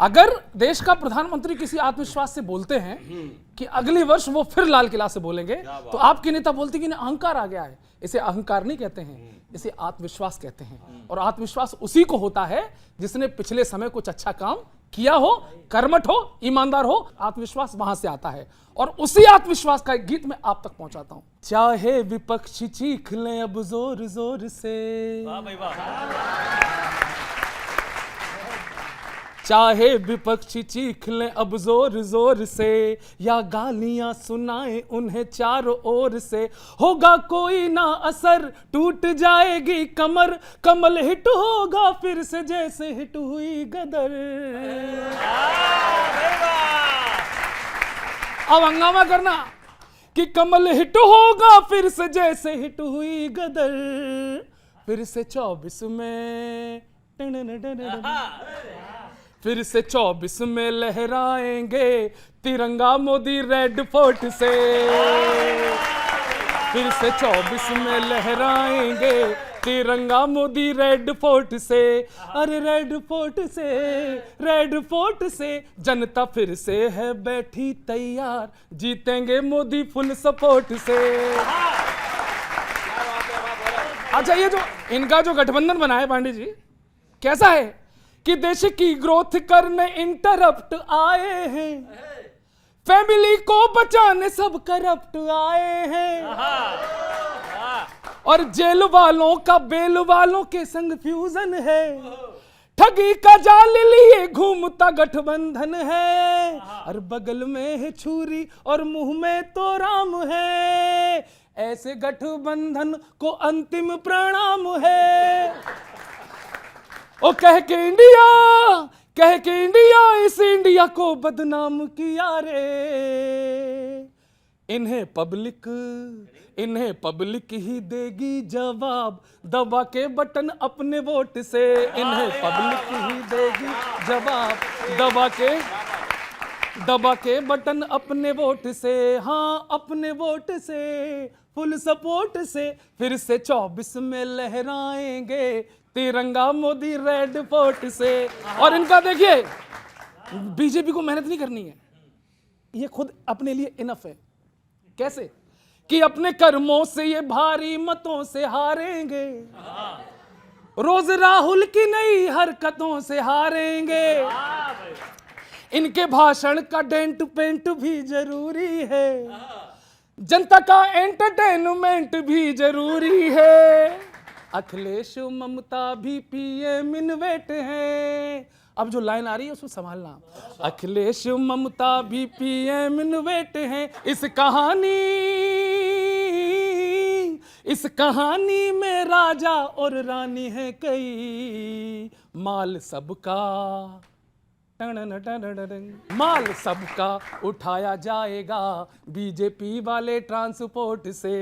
अगर देश का प्रधानमंत्री किसी आत्मविश्वास से बोलते हैं कि अगले वर्ष वो फिर लाल किला से बोलेंगे, तो आपके नेता बोलते कि अहंकार आ गया है। इसे अहंकार नहीं कहते हैं, इसे आत्मविश्वास कहते हैं। और आत्मविश्वास उसी को होता है जिसने पिछले समय कुछ अच्छा काम किया हो, कर्मठ हो, ईमानदार हो। आत्मविश्वास वहां से आता है और उसी आत्मविश्वास का एक गीत मैं आप तक पहुंचाता हूं। चाहे विपक्षी चीख लें अब जोर जोर से, वाह भाई वाह। चाहे विपक्षी चीख लें अब जोर जोर से, या गालियां सुनाएं उन्हें चारों ओर से, होगा कोई ना असर, टूट जाएगी कमर, कमल हिट होगा फिर से जैसे हिट हुई गदर। अब हंगामा करना कि कमल हिट होगा फिर से जैसे हिट हुई गदर, फिर से 24 में फिर से 24 में लहराएंगे तिरंगा मोदी रेड फोर्ट से, फिर से 24 में लहराएंगे तिरंगा मोदी रेड फोर्ट से। अरे रेड फोर्ट से, रेड फोर्ट से जनता फिर से है बैठी तैयार, जीतेंगे मोदी फुल सपोर्ट से। अच्छा, ये जो इनका जो गठबंधन बना है पांडे जी, कैसा है कि देश की ग्रोथ करने इंटरप्ट आए हैं, फैमिली को बचाने सब करप्ट आए हैं, और जेल वालों का बेल वालों के संग फ्यूजन है, ठगी का जाल लिए घूमता गठबंधन है, और बगल में है छुरी और मुंह में तो राम है, ऐसे गठबंधन को अंतिम प्रणाम है। ओ कह के इंडिया इस इंडिया को बदनाम किया रे, इन्हें पब्लिक ही देगी जवाब, दबा के बटन अपने वोट से, इन्हें पब्लिक ही देगी जवाब, दबा के बटन अपने वोट से, हाँ अपने वोट से, फुल सपोर्ट से, फिर से 24 में लहराएंगे तिरंगा मोदी रेड फोर्ट से। और इनका देखिए, बीजेपी को मेहनत नहीं करनी है, ये खुद अपने लिए इनफ है। कैसे कि अपने कर्मों से ये भारी मतों से हारेंगे, रोज राहुल की नई हरकतों से हारेंगे, इनके भाषण का डेंट पेंट भी जरूरी है, जनता का एंटरटेनमेंट भी जरूरी है, अखिलेश ममता भी पीएम इन वेट हैं। अब जो लाइन आ रही है उसको संभालना, अखिलेश ममता भी पीएम इन वेट हैं, इस कहानी में राजा और रानी है कई, माल सबका माल सबका उठाया जाएगा बीजेपी वाले ट्रांसपोर्ट से,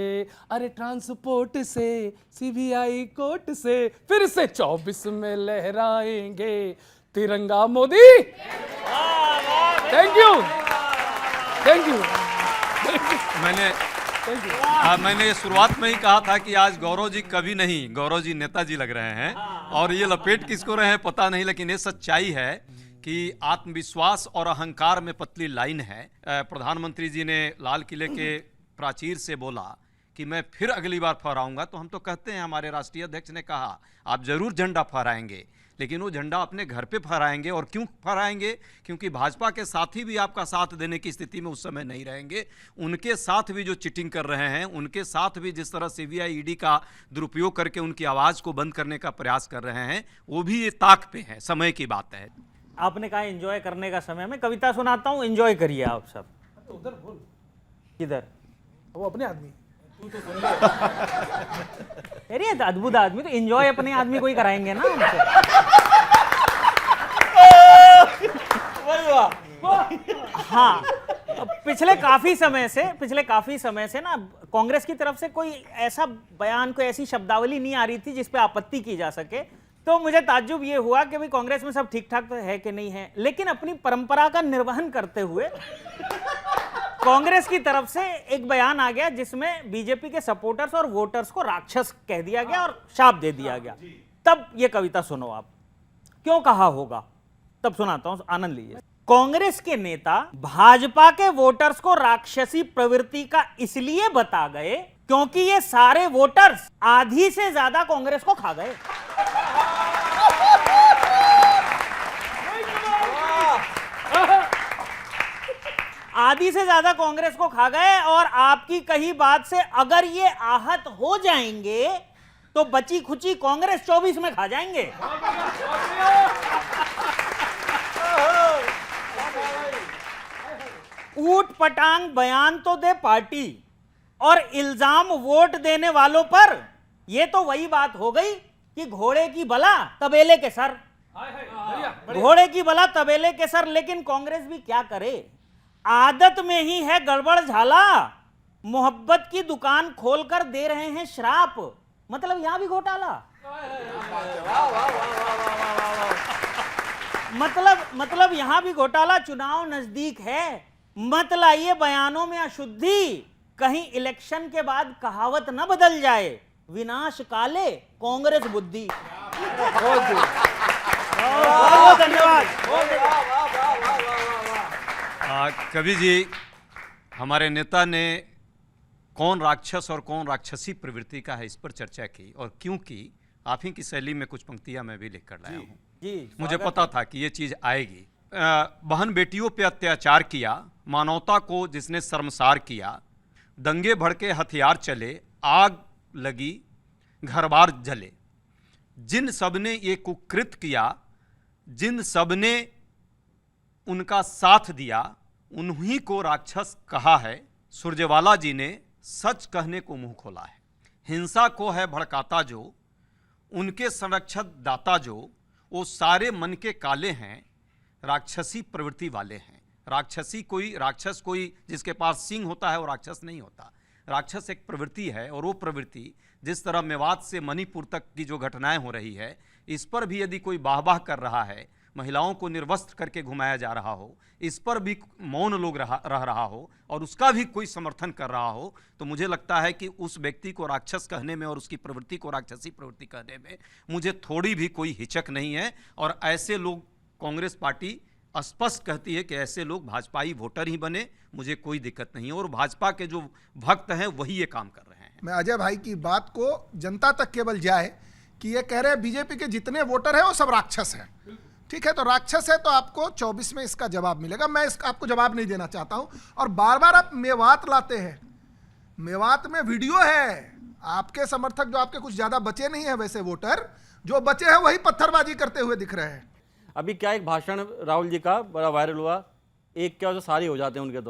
अरे ट्रांसपोर्ट से, सीबीआई कोर्ट से, फिर से 24 में लहराएंगे तिरंगा मोदी। Thank you. मैंने शुरुआत में ही कहा था कि आज गौरव जी कभी नहीं, गौरव जी नेताजी लग रहे हैं, और ये लपेट किसको रहे हैं पता नहीं, लेकिन ये सच्चाई है कि आत्मविश्वास और अहंकार में पतली लाइन है। प्रधानमंत्री जी ने लाल किले के प्राचीर से बोला कि मैं फिर अगली बार फहराऊंगा, तो हम तो कहते हैं, हमारे राष्ट्रीय अध्यक्ष ने कहा आप जरूर झंडा फहराएंगे, लेकिन वो झंडा अपने घर पे फहराएंगे। और क्यों फहराएंगे? क्योंकि भाजपा के साथी भी आपका साथ देने की स्थिति में उस समय नहीं रहेंगे, उनके साथ भी जो चीटिंग कर रहे हैं, उनके साथ भी जिस तरह सीबीआई ईडी का दुरुपयोग करके उनकी आवाज़ को बंद करने का प्रयास कर रहे हैं, वो भी ये ताक पे है, समय की बात है। आपने कहा एंजॉय करने का समय, मैं कविता सुनाता हूँ, एंजॉय करिए आप सब। उधर बोल, किधर? वो अपने आदमी। अरे अद्भुत आदमी, तो एंजॉय अपने आदमी को ही कराएंगे ना हमसे। हाँ, पिछले काफी समय से ना कांग्रेस की तरफ से कोई ऐसा बयान, कोई ऐसी शब्दावली नहीं आ रही थी जिस पे आपत्ति की जा सके। तो मुझे ताज्जुब ये हुआ कि भाई कांग्रेस में सब ठीक ठाक है कि नहीं है, लेकिन अपनी परंपरा का निर्वहन करते हुए कांग्रेस की तरफ से एक बयान आ गया जिसमें बीजेपी के सपोर्टर्स और वोटर्स को राक्षस कह दिया गया और शाप दे दिया गया। तब ये कविता सुनो आप। क्यों कहा होगा तब सुनाता हूं, आनंद लीजिए। कांग्रेस के नेता भाजपा के वोटर्स को राक्षसी प्रवृत्ति का इसलिए बता गए क्योंकि ये सारे वोटर्स आधी से ज्यादा कांग्रेस को खा गए। आधी से ज्यादा कांग्रेस को खा गए, और आपकी कही बात से अगर ये आहत हो जाएंगे तो बची खुची कांग्रेस 24 में खा जाएंगे। ऊट पटांग बयान तो दे पार्टी और इल्जाम वोट देने वालों पर। यह तो वही बात हो गई कि घोड़े की बला तबेले के सर, घोड़े की बला तबेले के सर। लेकिन कांग्रेस भी क्या करे, आदत में ही है गड़बड़ झाला। मोहब्बत की दुकान खोलकर दे रहे हैं श्राप, मतलब यहां भी घोटाला। मतलब यहां भी घोटाला। चुनाव नजदीक है, मत लाइए बयानों में अशुद्धि, कहीं इलेक्शन के बाद कहावत न बदल जाए, विनाश काले कांग्रेस बुद्धि। बहुत धन्यवाद। कवि जी, हमारे नेता ने कौन राक्षस और कौन राक्षसी प्रवृत्ति का है इस पर चर्चा की, और क्योंकि आप ही की शैली में कुछ पंक्तियां मैं भी लिख कर लाया हूं। जी, मुझे पता था कि ये चीज आएगी। बहन बेटियों पे अत्याचार किया, मानवता को जिसने शर्मसार किया, दंगे भड़के हथियार चले, आग लगी घर बार जले, जिन सबने ये कुकृत किया, जिन सबने उनका साथ दिया, उन्हीं को राक्षस कहा है। सुरजेवाला जी ने सच कहने को मुंह खोला है। हिंसा को है भड़काता जो, उनके संरक्षक दाता जो, वो सारे मन के काले हैं, राक्षसी प्रवृत्ति वाले हैं। राक्षस कोई जिसके पास सिंह होता है वो राक्षस नहीं होता। राक्षस एक प्रवृत्ति है, और वो प्रवृत्ति जिस तरह मेवात से मणिपुर तक की जो घटनाएं हो रही है, इस पर भी यदि कोई वाह कर रहा है, महिलाओं को निर्वस्त्र करके घुमाया जा रहा हो, इस पर भी मौन लोग रह रहा हो और उसका भी कोई समर्थन कर रहा हो, तो मुझे लगता है कि उस व्यक्ति को राक्षस कहने में और उसकी प्रवृत्ति को राक्षसी प्रवृत्ति कहने में मुझे थोड़ी भी कोई हिचक नहीं है। और ऐसे लोग कांग्रेस पार्टी स्पष्ट कहती है कि ऐसे लोग भाजपाई वोटर ही बने, मुझे कोई दिक्कत नहीं है। और भाजपा के जो भक्त हैं वही ये काम कर रहे हैं। मैं अजय भाई की बात को जनता तक केवल जाए कि ये कह रहे हैं बीजेपी के जितने वोटर हैं वो सब राक्षस हैं। ठीक है, तो राक्षस है तो आपको 24 में इसका जवाब मिलेगा। मैं इसका आपको जवाब नहीं देना चाहता हूं। और बार बार आप मेवात लाते हैं, मेवात में वीडियो है। आपके समर्थक जो आपके कुछ ज्यादा बचे नहीं है, वैसे वोटर जो बचे हैं वही पत्थरबाजी करते हुए दिख रहे हैं। अभी क्या एक भाषण राहुल जी का बड़ा वायरल हुआ, एक क्या तो सारे हो जाते हैं उनके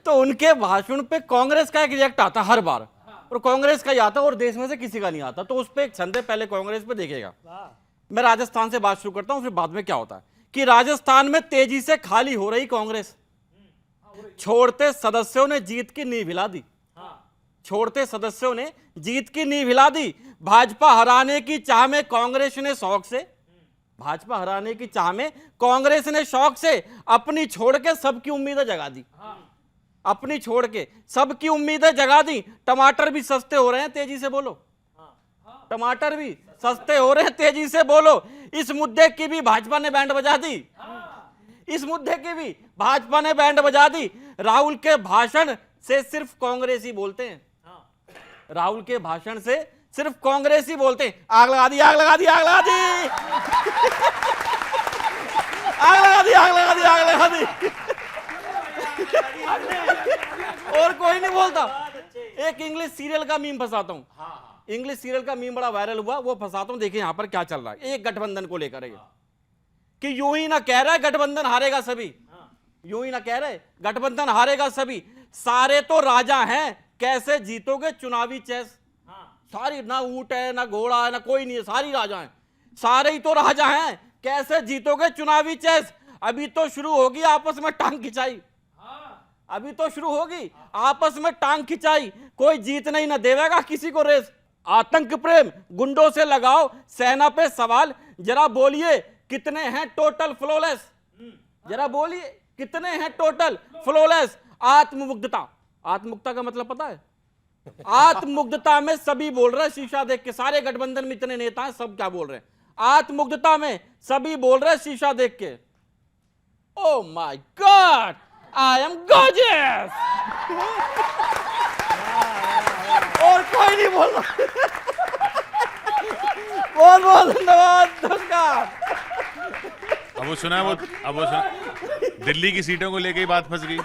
तो उनके भाषण पे कांग्रेस का एक रिएक्ट आता हर बार, और कांग्रेस का ही आता और देश में से किसी का नहीं आता। तो उस पर एक संदेह पहले कांग्रेस पे देखेगा। मैं राजस्थान से बात शुरू करता हूं, फिर बाद में क्या होता है कि राजस्थान में तेजी से खाली हो रही कांग्रेस, छोड़ते सदस्यों ने जीत की नींव हिला दी। छोड़ते सदस्यों ने जीत की नींव हिला दी। भाजपा हराने की चाह में कांग्रेस ने शौक से, भाजपा हराने की चाह में कांग्रेस ने शौक से अपनी छोड़ के सबकी उम्मीदें जगा दी। अपनी छोड़ के सबकी उम्मीदें जगा दी। टमाटर भी सस्ते हो रहे हैं, तेजी से बोलो। टमाटर भी सस्ते हो रहे हैं, तेजी से बोलो। इस मुद्दे की भी भाजपा ने बैंड बजा दी। इस मुद्दे की भी भाजपा ने बैंड बजा दी। राहुल के भाषण से सिर्फ कांग्रेस ही बोलते हैं। राहुल के भाषण से सिर्फ कांग्रेस ही बोलते हैं। आग लगा दी, आग लगा दी, आग लगा दी, आग लगा दी, आग लगा दी, आग लगा दी। और कोई नहीं बोलता। एक इंग्लिश सीरियल का मीम फंसाता हूं। इंग्लिश सीरियल का मीम बड़ा वायरल हुआ, वो फंसाता हूं। देखिए यहां पर क्या चल रहा है। एक गठबंधन को लेकर है कि यूं ही ना कह रहा है गठबंधन हारेगा सभी, यूं ही ना कह रहे गठबंधन हारेगा सभी। सारे तो राजा हैं, कैसे जीतोगे चुनावी चेस। सारी ना ऊंट है, ना घोड़ा है, ना कोई नहीं है, सारी राजा हैं। सारे ही तो राजा हैं, कैसे जीतोगे चुनावी चेस। अभी तो शुरू होगी आपस में टांग खिंचाई। अभी तो शुरू होगी आपस में टांग खिंचाई। कोई जीत नहीं ना देवेगा किसी को रेस। आतंक प्रेम गुंडों से लगाओ सेना पे सवाल। जरा बोलिए कितने हैं टोटल फ्लोलेस। जरा बोलिए कितने हैं टोटल फ्लोलेस। आत्ममुग्धता, आत्ममुग्धता का मतलब पता है? आत्ममुग्धता में सभी बोल रहे हैं, शीशा देख के। सारे गठबंधन में इतने नेता हैं, सब क्या बोल रहे हैं? आत्ममुग्धता में सभी बोल रहे हैं शीशा देख के, oh my God, I am gorgeous. और कोई नहीं बोल रहा। बहुत बहुत धन्यवाद, नमस्कार। अब वो सुना, दिल्ली की सीटों को लेके ही बात फंस गई।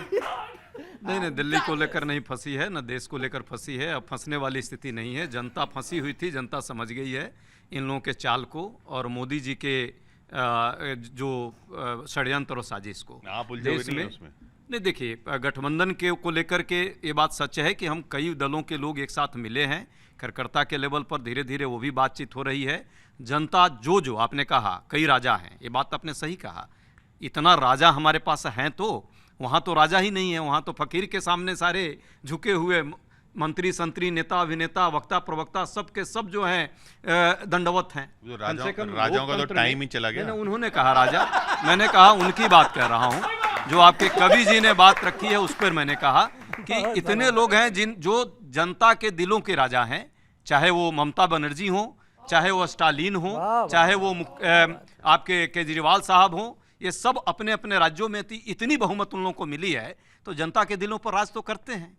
नहीं, दिल्ली को लेकर नहीं फंसी है, न देश को लेकर फंसी है। अब फंसने वाली स्थिति नहीं है। जनता फंसी हुई थी, जनता समझ गई है इन लोगों के चाल को और मोदी जी के जो षड्यंत्र और साजिश को। आप उलझे हुए नहीं हैं उसमें। नहीं, देखिए, गठबंधन के को लेकर के ये बात सच है कि हम कई दलों के लोग एक साथ मिले हैं। कार्यकर्ता के लेवल पर धीरे धीरे वो भी बातचीत हो रही है। जनता जो आपने कहा, कई राजा हैं, ये बात आपने सही कहा। इतना राजा हमारे पास हैं तो वहाँ तो राजा ही नहीं है, वहाँ तो फकीर के सामने सारे झुके हुए मंत्री संतरी, नेता अभिनेता, वक्ता प्रवक्ता, सब के सब जो हैं दंडवत हैं। जो राजाओं का तो टाइम ही चला गया। उन्होंने कहा राजा, मैंने कहा उनकी बात कर रहा हूँ, जो आपके कवि जी ने बात रखी है उस पर मैंने कहा कि इतने लोग हैं जो जनता के दिलों के राजा हैं। चाहे वो ममता बनर्जी हो, चाहे वो स्टालिन हो, चाहे वो आपके केजरीवाल साहब हो, ये सब अपने अपने राज्यों में इतनी बहुमत उन लोगों को मिली है तो जनता के दिलों पर राज तो करते हैं।